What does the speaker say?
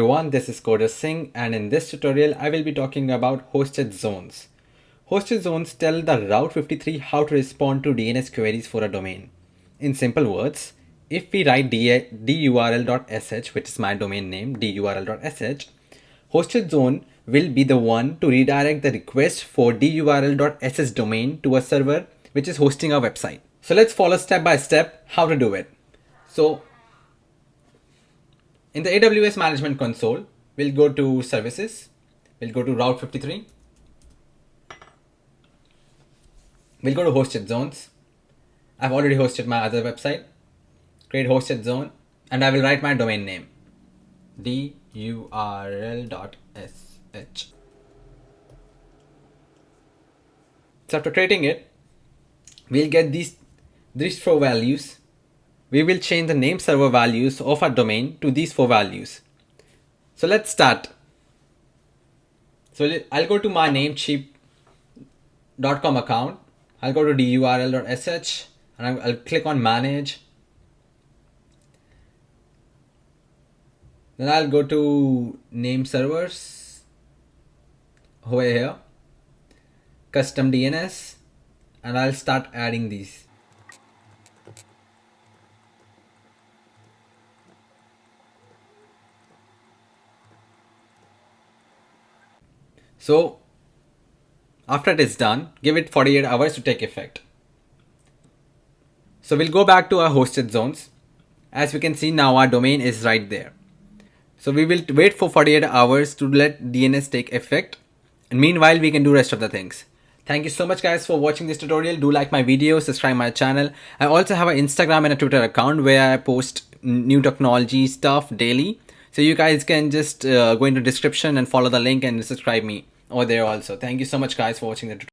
Everyone, this is Coder Singh, and in this tutorial I will be talking about hosted zones. Hosted zones tell the Route 53 how to respond to DNS queries for a domain. In simple words, if we write durl.sh, which is my domain name, durl.sh, hosted zone will be the one to redirect the request for durl.sh domain to a server which is hosting our website. So let's follow step by step how to do it. So in the AWS management console, we'll go to services, we'll go to Route 53, we'll go to hosted zones. I've already hosted my other website. Create hosted zone, and I will write my domain name, durl.sh. So after creating it, we'll get these four values. We will change the name server values of our domain to these four values. So let's start. So I'll go to my namecheap.com account. I'll go to durl.sh and I'll click on manage. Then I'll go to name servers over here, custom DNS, and I'll start adding these. So after it is done, give it 48 hours to take effect. So we'll go back to our hosted zones. As we can see now, our domain is right there. So we will wait for 48 hours to let DNS take effect. And meanwhile, we can do rest of the things. Thank you so much guys for watching this tutorial. Do like my video, subscribe my channel. I also have an Instagram and a Twitter account where I post new technology stuff daily. So you guys can just go into the description and follow the link and subscribe me over there also. Thank you so much guys for watching the tutorial.